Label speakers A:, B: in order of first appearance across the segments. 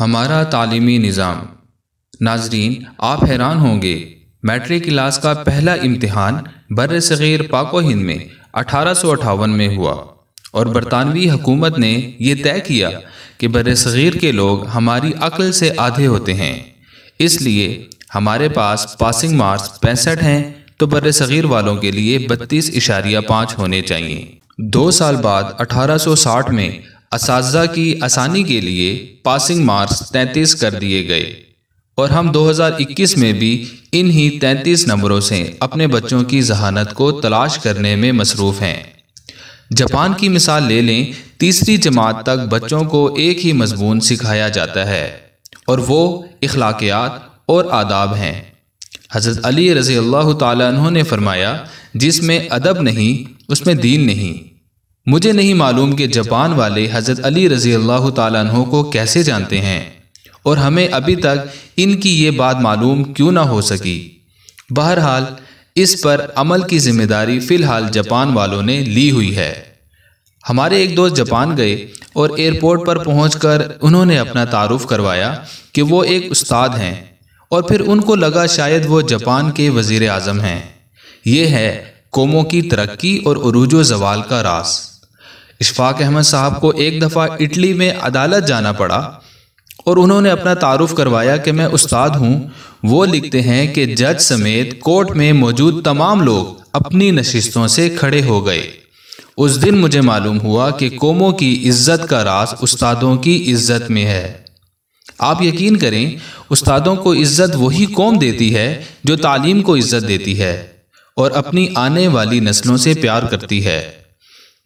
A: ہمارا تعلیمی نظام۔ ناظرین، آپ حیران ہوں گے، میٹرک کلاس کا پہلا امتحان بر صغیر پاک و ہند میں 1858 میں ہوا، اور برطانوی حکومت نے یہ طے کیا کہ بر صغیر کے لوگ ہماری عقل سے آدھے ہوتے ہیں، اس لیے ہمارے پاس پاسنگ مارکس 65 ہیں تو بر صغیر والوں کے لیے 32.5 ہونے چاہیے۔ 2 سال بعد 1860 میں اساتذہ کی آسانی کے لیے پاسنگ مارکس 33 کر دیے گئے، اور ہم 2021 میں بھی انہی 33 نمبروں سے اپنے بچوں کی ذہانت کو تلاش کرنے میں مصروف ہیں۔ جاپان کی مثال لے لیں، تیسری جماعت تک بچوں کو ایک ہی مضمون سکھایا جاتا ہے، اور وہ اخلاقیات اور آداب ہیں۔ حضرت علی رضی اللہ تعالیٰ عنہ نے فرمایا، جس میں ادب نہیں اس میں دین نہیں۔ مجھے نہیں معلوم کہ جاپان والے حضرت علی رضی اللہ تعالیٰ عنہ کو کیسے جانتے ہیں، اور ہمیں ابھی تک ان کی یہ بات معلوم کیوں نہ ہو سکی۔ بہرحال اس پر عمل کی ذمہ داری فی الحال جاپان والوں نے لی ہوئی ہے۔ ہمارے ایک دوست جاپان گئے اور ایئرپورٹ پر پہنچ کر انہوں نے اپنا تعارف کروایا کہ وہ ایک استاد ہیں، اور پھر ان کو لگا شاید وہ جاپان کے وزیر اعظم ہیں۔ یہ ہے قوموں کی ترقی اور عروج و زوال کا راز۔ اشفاق احمد صاحب کو ایک دفعہ اٹلی میں عدالت جانا پڑا، اور انہوں نے اپنا تعارف کروایا کہ میں استاد ہوں۔ وہ لکھتے ہیں کہ جج سمیت کورٹ میں موجود تمام لوگ اپنی نشستوں سے کھڑے ہو گئے۔ اس دن مجھے معلوم ہوا کہ قوموں کی عزت کا راز استادوں کی عزت میں ہے۔ آپ یقین کریں، استادوں کو عزت وہی قوم دیتی ہے جو تعلیم کو عزت دیتی ہے اور اپنی آنے والی نسلوں سے پیار کرتی ہے۔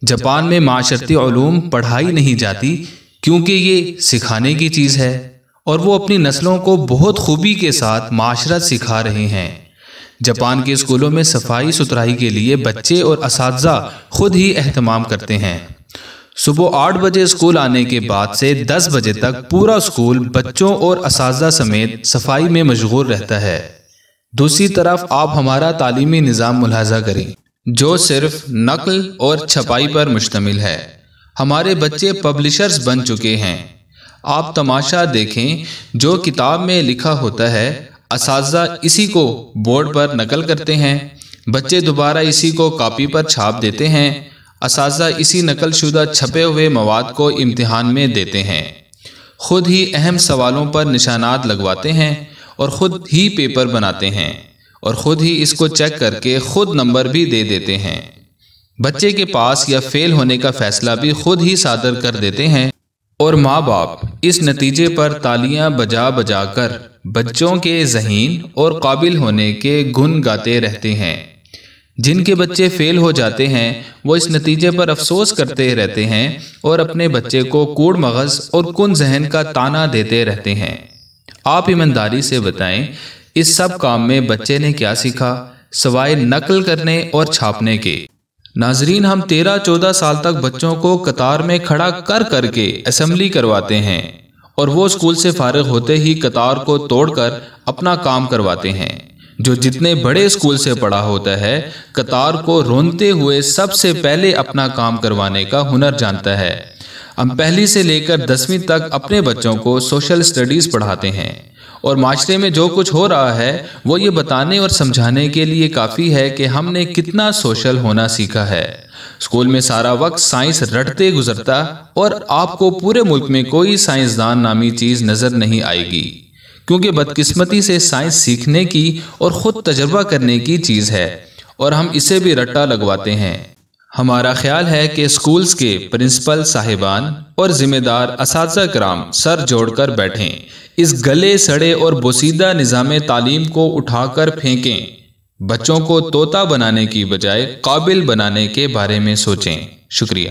A: جاپان میں معاشرتی علوم پڑھائی نہیں جاتی کیونکہ یہ سکھانے کی چیز ہے، اور وہ اپنی نسلوں کو بہت خوبی کے ساتھ معاشرت سکھا رہے ہیں۔ جاپان کے اسکولوں میں صفائی ستھرائی کے لیے بچے اور اساتذہ خود ہی اہتمام کرتے ہیں۔ صبح 8 بجے اسکول آنے کے بعد سے 10 بجے تک پورا اسکول بچوں اور اساتذہ سمیت صفائی میں مشغول رہتا ہے۔ دوسری طرف آپ ہمارا تعلیمی نظام ملاحظہ کریں، جو صرف نقل اور چھپائی پر مشتمل ہے۔ ہمارے بچے پبلشرز بن چکے ہیں۔ آپ تماشا دیکھیں، جو کتاب میں لکھا ہوتا ہے اساتذہ اسی کو بورڈ پر نقل کرتے ہیں، بچے دوبارہ اسی کو کاپی پر چھاپ دیتے ہیں، اساتذہ اسی نقل شدہ چھپے ہوئے مواد کو امتحان میں دیتے ہیں، خود ہی اہم سوالوں پر نشانات لگواتے ہیں، اور خود ہی پیپر بناتے ہیں، اور خود ہی اس کو چیک کر کے خود نمبر بھی دے دیتے ہیں۔ بچے کے پاس یا فیل ہونے کا فیصلہ بھی خود ہی صادر کر دیتے ہیں، اور ماں باپ اس نتیجے پر تالیاں بجا بجا کر بچوں کے ذہین اور قابل ہونے کے گن گاتے رہتے ہیں۔ جن کے بچے فیل ہو جاتے ہیں وہ اس نتیجے پر افسوس کرتے رہتے ہیں، اور اپنے بچے کو کوڑ مغز اور کن ذہن کا تانا دیتے رہتے ہیں۔ آپ ایمانداری سے بتائیں، اس سب کام میں بچے نے کیا سیکھا سوائے نقل کرنے اور چھاپنے کے؟ ناظرین، ہم 13-14 سال تک بچوں کو قطار میں کھڑا کر کر کے اسمبلی کرواتے ہیں، اور وہ اسکول سے فارغ ہوتے ہی قطار کو توڑ کر اپنا کام کرواتے ہیں۔ جو جتنے بڑے اسکول سے پڑھا ہوتا ہے، قطار کو رونتے ہوئے سب سے پہلے اپنا کام کروانے کا ہنر جانتا ہے۔ ہم پہلی سے لے کر 10ویں تک اپنے بچوں کو سوشل اسٹڈیز پڑھاتے ہیں، اور معاشرے میں جو کچھ ہو رہا ہے وہ یہ بتانے اور سمجھانے کے لیے کافی ہے کہ ہم نے کتنا سوشل ہونا سیکھا ہے۔ اسکول میں سارا وقت سائنس رٹتے گزرتا، اور آپ کو پورے ملک میں کوئی سائنسدان نامی چیز نظر نہیں آئے گی، کیونکہ بدقسمتی سے سائنس سیکھنے کی اور خود تجربہ کرنے کی چیز ہے، اور ہم اسے بھی رٹا لگواتے ہیں۔ ہمارا خیال ہے کہ اسکولز کے پرنسپل صاحبان اور ذمہ دار اساتذہ کرام سر جوڑ کر بیٹھیں، اس گلے سڑے اور بوسیدہ نظام تعلیم کو اٹھا کر پھینکیں، بچوں کو طوطا بنانے کی بجائے قابل بنانے کے بارے میں سوچیں۔ شکریہ۔